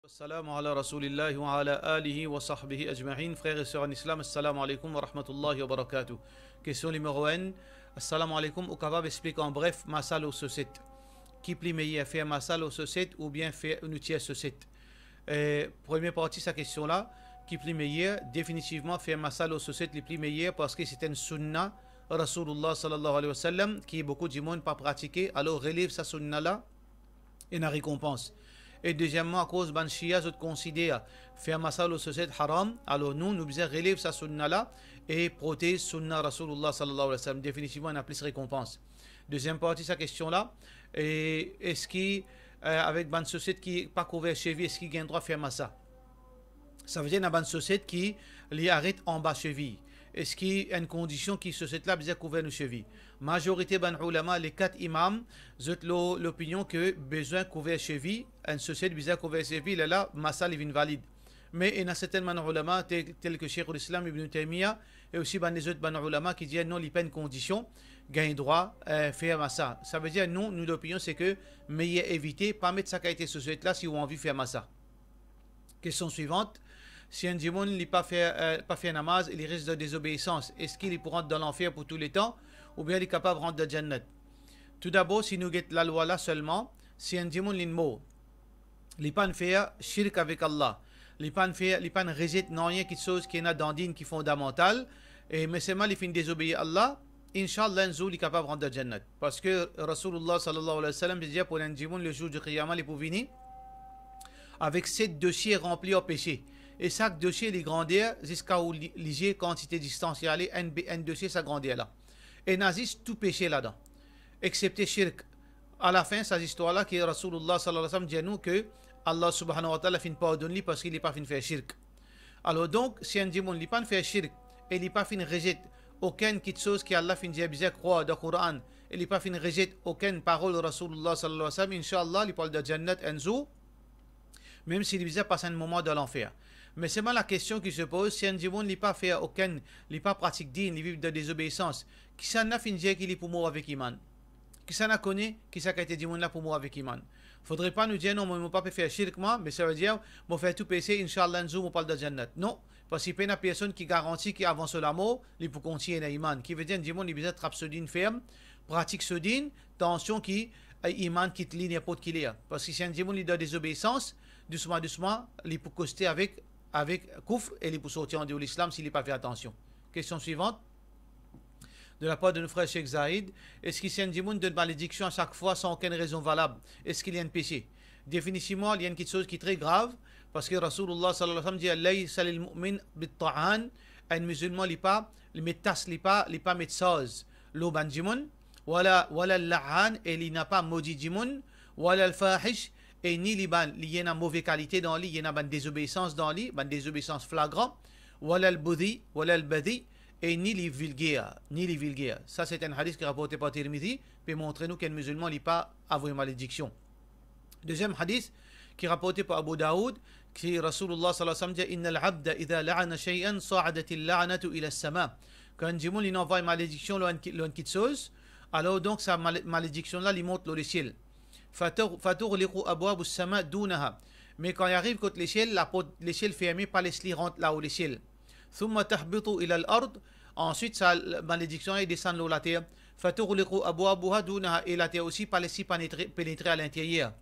Assalamu ala rasulillahi wa ala alihi wa sahbihi ajma'in. Frères et sœurs en islam, assalamu alaikum wa rahmatullahi wa barakatuh. Question numéro 1. Assalamu alaikum. Au capable explique en bref masal au société. Qui plie meilleur, faire masal au société ou bien faire une tiers société? Première partie, sa question là. Qui plie meilleur? Définitivement, faire masal au société les plie meilleur parce que c'est une sunna. Rasulullah sallallahu alayhi wa sallam qui beaucoup du monde pas pratiqué. Alors relève sa sunna là et la récompense. Et deuxièmement, à cause ban Shia, je considère faire masal au société haram. Alors nous devons relever sa sunna là et protéger sunna Rasulullah sallallahu alayhi wa sallam. Définitivement, on a plus récompense. Deuxième partie, sa question là. Et est-ce qu'il, avec ban société qui n'est pas couvert cheville, est-ce qu'il a le droit de faire massa? Ça veut dire une ban société qui lui arrête en bas cheville. Est-ce qu'il y a une condition qui société là bien couvert nos chevilles? Majorité ban ulama, les 4 imams, ont l'opinion que besoin couvert cheville, une société bien couvert cheville, là, masal est invalide. Mais il y a certainement ulama tels que Cheikh l'Islam Ibn Taymiyyah et aussi les autres ban ulama qui disent non, il n'y a pas une condition, gagne droit faire massa. Ça veut dire non, nous l'opinion c'est que meilleur éviter, pas mettre sa qualité société là si on a envie de faire massa. Question suivante. Si un démon n'a pas fait namaz, il risque de désobéissance. Est-ce qu'il pourra rentrer dans l'enfer pour tous les temps ou bien il est capable de rentrer dans le Jannat? Tout d'abord, si nous guettons la loi là seulement, si un démon n'a pas fait shirk avec Allah, il n'a pas rejet non rien quelque chose qui est dans dandine qui est fondamental, et mais seulement il fait désobéir à Allah, Inch'Allah, il est capable de rentrer dans le Jannat. Parce que Rasulullah sallallahu alayhi wa sallam dit pour un démon le jour du Qiyamah, il peut venir avec 7 dossiers remplis au péché. Et chaque dossier est grandeur jusqu'à où l'IG quantité de distance y aller, un dossier ça grandeur là. Et nazis tout péché là-dedans. Excepté shirk. À la fin, cette histoire-là, qui est Rasulullah sallallahu alayhi wa sallam dit à nous que Allah subhanahu wa ta'ala fin pardonner parce qu'il n'est pas fin faire shirk. Alors donc, si un démon n'est pas faire shirk, et il n'est pas fin rejet aucune chose qui Allah fin dit bien croire dans le Coran, il n'est pas fin rejet aucune parole de Rasulullah sallallahu alayhi wa sallam, Inch'Allah, il parle de Jannat enzo, même s'il visait passer un moment de l'enfer. Mais c'est mal la question qui se pose, si un démon n'a pas fait aucun, n'a pas pratique digne, il vit de désobéissance, qui s'en a fini qu'il est pour mourir avec Iman? Qui s'en a connu, qui s'en a été démon là pour mourir avec Iman? Faudrait pas nous dire non, moi je ne peux pas faire shirk, mais ça veut dire, moi faire tout péché, Inch'Allah, on parle de Jannat. Non, parce qu'il n'y a pas une personne qui garantit qu'avant la mort, il peut continuer à Iman. Qui veut dire un démon, il besoin de trappe sodine ferme, pratique sodine, tension qui, Iman quitte ligne n'importe qui est. Parce que si un démon il doit désobéissance, doucement, il peut coster avec kouf et il peut sortir en dehors de l'islam s'il n'est pas fait attention. Question suivante. De la part de nos frères Cheikh Zahid, est-ce qu'il y a un démon de malédiction à chaque fois sans aucune raison valable? Est-ce qu'il y a un péché? Définitivement, il y a quelque chose qui est très grave, parce que Rasulullah sallallahu alayhi wa sallam dit Laysa lil mu'min bit-ta'an, un musulman n'est pas, le métas n'est pas médecause, l'oban démon, wala al-la'an, et il n'a pas maudit démon, wala al-fahish, et ni il y a une mauvaise qualité dans lui, il y a une désobéissance dans lui, une désobéissance flagrante, wala al-budi, wala al-badi, et ni les vulgaires, Ça, c'est un hadith qui est rapporté par Tirmidhi, pour montrer nous qu'un musulman n'a pas avoué malédiction. Deuxième hadith, qui est rapporté par Abu Daoud, qui Rasulullah sallallahu alayhi wa sallam dit Inna al-abda idha la'ana shay'an sa'adati al-la'natu ila as-sama. Quand un démon il envoie une malédiction loin de chose, alors donc sa malédiction là, il monte le ciel. Fatughliqu abwab as-sama dunaha. Mais quand il arrive contre l'échelle fermée, pas les rentre là où l'échelle. Thumma tahbitu ila al-ard. Ensuite, sa malédiction est descend dans la terre. Fatughliqu abwabuha dunaha. Et la terre aussi pas laisser pénétrer à l'intérieur.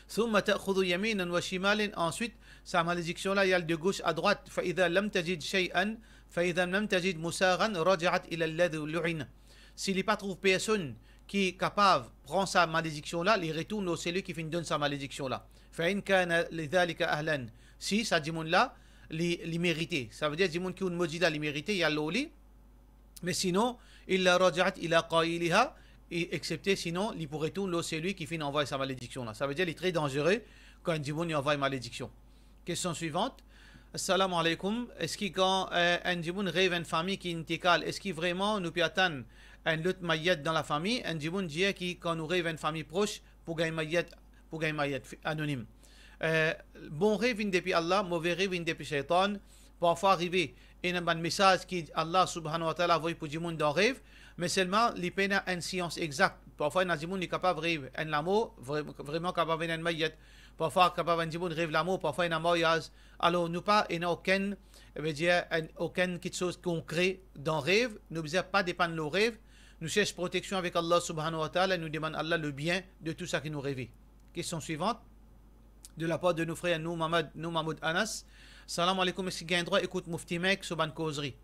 Thumma ta'khudhu yaminan wa shimalan. Ensuite, sa malédiction là, il y a de gauche à droite. Fa idha lam tajid shay'an, fa idha lam tajid musaran, raja'at ila alladhi lu'ina. S'il n'est pas trouve personne qui est capable de prendre sa malédiction là, il retourne au celui qui donne sa malédiction là. Fa'in kana lidhalika ahlan. Si ça dit là, les mérité. Ça veut dire que qui ont maudit là, les mérité, il y a l'oli. Mais sinon, il la raja'at ila qailiha, excepté sinon, il pourrait retourner au celui qui envoie sa malédiction là. Ça veut dire qu'il est très dangereux quand un démon envoie une malédiction. Question suivante. Assalamu alaikum. Est-ce que quand un démon rêve une famille qui est intégrale, est-ce qu'il vraiment nous peut attendre un autre maillet dans la famille? Un démon dit que quand nous rêve une famille proche pour gagner maillet anonyme. Bon rêve vient depuis Allah, mauvais rêve vient depuis Shaitan. Parfois arriver un bon message qui Allah subhanahu wa ta'ala envoie pour du monde dans rêve, mais seulement les peines une science exacte. Parfois un démon est capable de rêver un amour, vraiment capable de un maillet. parfois capable de rêve l'amour, parfois il y a mariage. Alors nous pas, il n'y a aucun, aucune quelque chose concret dans le rêve, nous ne pas dépendre de nos rêves, nous cherchons protection avec Allah subhanahu wa ta'ala, nous demandons Allah le bien de tout ça qui nous rêve. Question suivante, de la part de nos frères, nous Mahmoud Anas. Salam alaikum, est-ce qu'il y a un droit écoute Mufti Mek sur une causerie?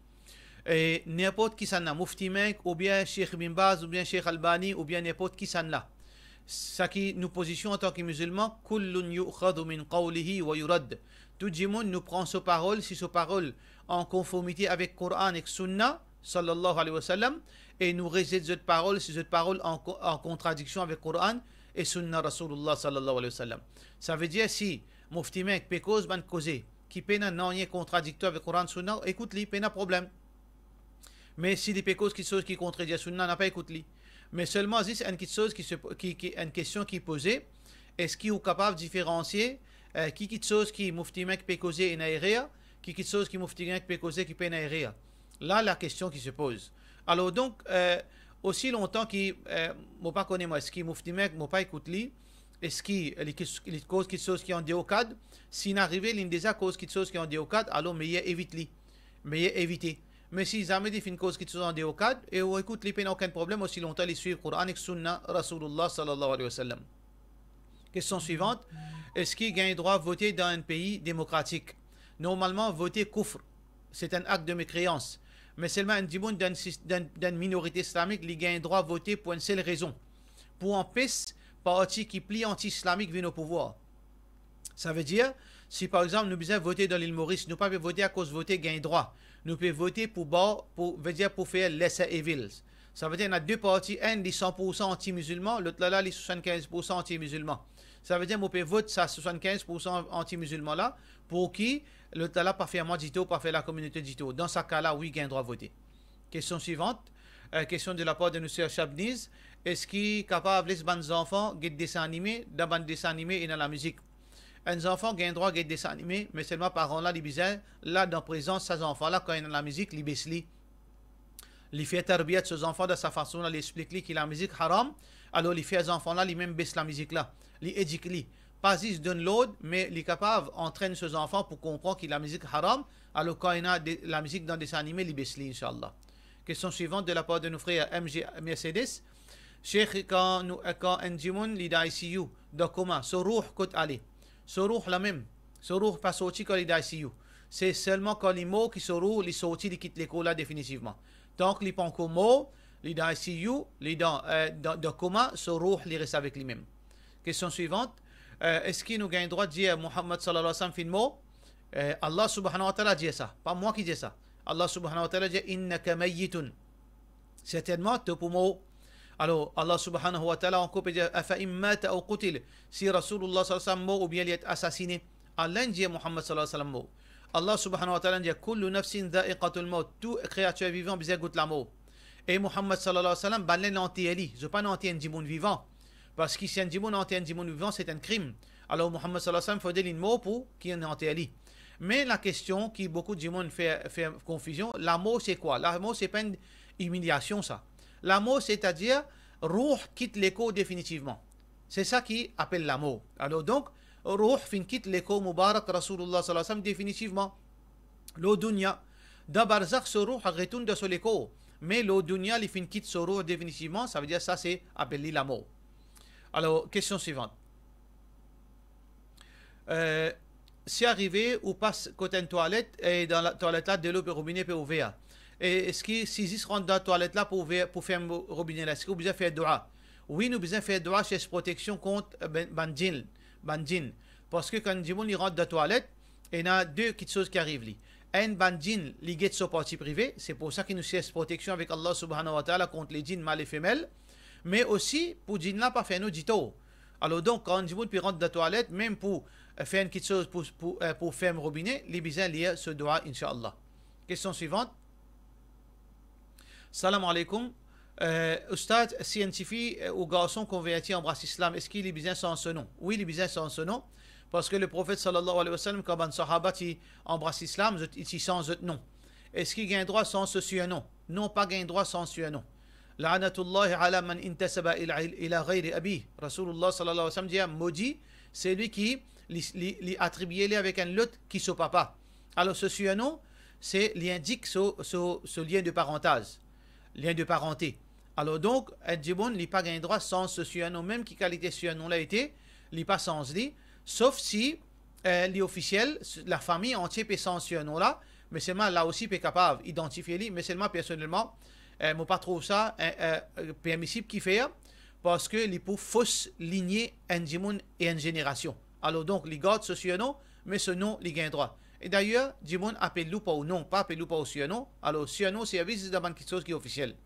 Et n'importe qui s'en a, Mufti Mek, ou bien Cheikh Bin Baz, ou bien Cheikh Albani, ou bien n'importe qui s'en a. Ça qui nous positionne en tant que musulmans, kullun yu'khadhu min qawlihi wa yurad. Tout le monde nous prend sa parole, si sa parole en conformité avec Coran et Sunna, sallallahu alayhi wa sallam, et nous rejette cette parole, si cette parole en contradiction avec Coran et Sunna Rasulullah sallallahu alayhi wa sallam. Ça veut dire si Mufti Mek peut cause, ban causer, qui peut n'a rien contradictoire avec Coran Sunna, écoute-lui, peut n'a problème. Mais si les pécos qui sont qui contredisent Sunna, n'a pas écouté. Mais seulement c'est une chose une question qui est posée. Est-ce qu'il est capable de différencier qui chose qui Mufti Mek peut causer une aérea, qui chose qui Mufti Mek peut causer qui peut une aérea. Là, la question qui se pose. Alors donc, aussi longtemps qu'il ne pas connaît moi, est-ce qu'il Mufti Mek ne pas écouté, est-ce qu'il les causes quelque chose qui ont des cadre, s'il n'arrive l'une des causes quelque chose qui ont des cadre, alors meilleur évite-les, meilleur éviter. Mais si jamais il fait une cause qui sont en déocade, et on écoute les peines, aucun problème, aussi longtemps ils suivent le Coran et Sunna Rasulullah sallallahu alayhi wa sallam. Question suivante, est-ce qu'il y a un droit à voter dans un pays démocratique? Normalement, voter kufr, c'est un acte de mécréance. Mais seulement un dimoun d'une minorité islamique, il a un droit à voter pour une seule raison. Pour empêcher parti qui plie anti-islamique vienne au pouvoir. Ça veut dire, si par exemple nous besoin voter dans l'île Maurice, nous ne pouvons pas voter à cause de voter gain droit. Nous pouvons voter pour faire lesser evils. Ça veut dire qu'il y a deux partis, un est 100% anti-musulman, l'autre là, est 75% anti-musulman. Ça veut dire que nous pouvons voter ça 75% anti-musulman là, pour qui l'autre là pas faire moi dito, pas faire la communauté dito. Dans ce cas-là, oui, gain droit à voter. Question suivante, question de la part de M. Chabniz. Est-ce qu'il est capable de laisser les enfants des dessins animés, dans des dessins animés et dans la musique? Un enfant a un droit à des dessins animés, mais seulement parents là, les bizarres, là, dans présence, ces enfants-là, quand il y a la musique, ils baissent li. Ils font tarbiyat ces enfants de sa façon, là, ils expliquent que la musique haram, alors ils font ces enfants-là, ils même baissent la musique là, ils éduquent. Pas juste donnent l'autre, mais les capables entraînent ces enfants pour comprendre que la musique haram, alors quand il y a la musique dans des dessins animés, ils baissent li, Inch'Allah. Question suivante de la part de nos frères MG Mercedes. Cheikh, quand un djimoun, il est dans ICU, dans coma, ce rouh coûte aller. Ce rouh la même. Ce rouh pas sorti quand il est dans ICU. C'est seulement quand les mots qui sont rouh, ils sortent, ils quittent l'école là définitivement. Tant qu'il n'est pas encore mot, il est dans ICU, il est dans coma, ce rouh, il reste avec lui-même. Question suivante. Est-ce qu'il nous a le droit de dire Muhammad sallallahu alayhi wa sallam fin mot? Allah subhanahu wa ta'ala dit ça. Pas moi qui dis ça. Allah subhanahu wa ta'ala dit innaka mayyitun. Certainement, tu pour mot. Alors, Allah subhanahu wa ta'ala encore peut dire afa immata ou qutil. Si Rasulullah sallallahu alayhi wa sallam mot ou bien il est assassiné. Allah dit Muhammad sallallahu alayhi wa sallam mot. Allah subhanahu wa ta'ala dit kullu nafsin dha'iqatul maut. Tout créature vivant besoin goûte la mort. Et Muhammad sallallahu alayhi wa sallam ballen l'anti-ali. Je pas l'anti un djimoun vivant. Parce que si un djimoun anti un djimoun vivant, c'est un crime. Alors Muhammad sallallahu alayhi wa sallam faut dire une mot pour qui est un anti-ali. Mais la question qui beaucoup de djimoun fait confusion, la mort c'est quoi? La mort c'est pas une humiliation ça. La mort, c'est-à-dire, Ruh quitte l'écho définitivement. C'est ça qui appelle la mort. Alors donc, Ruh fin quitte l'écho Mubarak Rasulullah sallallahu alayhi wa sallam définitivement. Le dunya, dans Barzakh, ce Ruh retourne de son écho. Mais le dunya, il fin quitte ce Ruh définitivement, ça veut dire ça c'est appelé la mort. Alors, question suivante. Si arrivé ou passe côté une toilette et dans la toilette là, de l'eau peut robinet peut ouvrir. Et est-ce que si ils se rendent dans la toilette là pour faire un robinet là, est-ce que vous besoin faire dua? Oui, nous besoin faire dua chez protection contre bandjin. Parce que quand il rentre dans la toilette, il y a deux choses qui arrivent. Un bandjin, il guette son parti privé, c'est pour ça qu'il nous cherche protection avec Allah subhanahu wa ta'ala contre les djinns mâles et femelles. Mais aussi, pour djinn là, pas faire nous dito. Alors donc, quand il rentre dans la toilette, même pour faire une petite chose pour faire un robinet, il besoin lier ce dua, Inch'Allah. Question suivante. Salam alaikum. Ustad, si un fille ou garçon converti embrasse l'islam, est-ce qu'il est bien sans ce nom? Oui, il est bien sans ce nom. Parce que le prophète sallallahu alayhi wa sallam, quand un sahaba embrasse l'islam, il sans ce nom. Est-ce qu'il a un droit sans ce nom? Non, pas un droit sans ce nom. La'anatullahi ala man intasaba ila ghayri abi. Rasulullah sallallahu alayhi wa sallam dit maudit c'est lui qui li attribué avec un lot qui se papa. Alors ce suano, c'est l'indique ce lien de parentage, lien de parenté. Alors donc, Edjibon n'a pas gagné droit sans ce suano, même qui qualité suano l'a été, il pas sans lui, sauf si les officiels, la famille entière peut sans suano là, mais seulement là aussi peut capable d'identifier lui, mais seulement personnellement, moi pas trouve ça permissible qui fait, parce que les pour fausse lignée Edjibon et une génération. Alors donc, les gardes ce suano, mais ce nom, les gagne droit. Et d'ailleurs, Jimon appelle pas au nom, pas appelle pas au suano. Alors, suano, c'est quelque chose qui est officiel.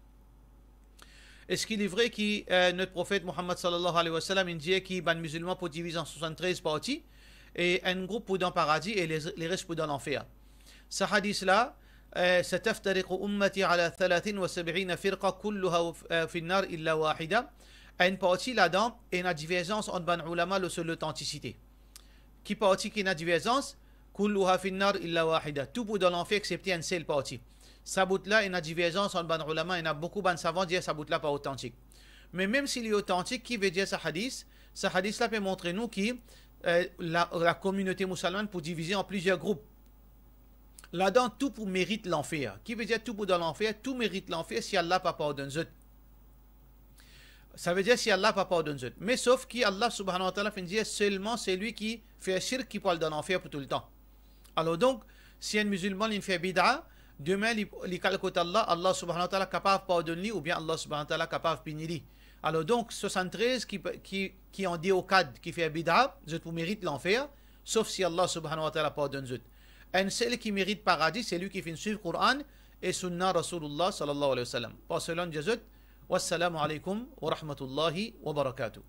Est-ce qu'il est vrai que notre prophète Mohammed sallallahu alayhi wa sallam dit qu'il les musulmans pour diviser en 73 parties et un groupe pour dans le paradis et les restes pour dans l'enfer? Ce hadith-là, ستفترق أمتي على 73 فرقة كلها في النار إلا واحدة. Une partie là-dedans et une divergence entre les ulama sur l'authenticité. Qui partie qui a une divergence? كلها في النار إلا واحدة. Tout pour dans l'enfer excepté une seule partie. Ça bout là, il y a une divergence entre les ulama, il y a beaucoup de savants qui disent ça bout là pas authentique. Mais même s'il est authentique, qui veut dire ce hadith là peut montrer nous que la communauté musulmane pour diviser en plusieurs groupes. Là-dedans, tout pour mérite l'enfer. Qui veut dire tout pour dans l'enfer? Tout mérite l'enfer si Allah pas pardonne. Ça veut dire si Allah pas pardonne. Mais sauf que Allah subhanahu wa ta'ala fait dire seulement c'est lui qui fait shirk qui parle dans l'enfer pour tout le temps. Alors donc, si un musulman il fait bid'a, demain il calcule Allah, Allah subhanahu wa ta'ala capable de pardonner ou bien Allah subhanahu wa ta'ala capable de punir. Alors donc, 73 qui ont dit au cadre qui fait bid'a, je pour mérite l'enfer, sauf si Allah subhanahu wa ta'ala pardonne. Un seul qui mérite paradis, c'est lui qui fait suivre le Coran et Sunna Rasulullah sallallahu alayhi wa sallam. Par cela, Wassalamu alaikum wa rahmatullahi wa barakatuh.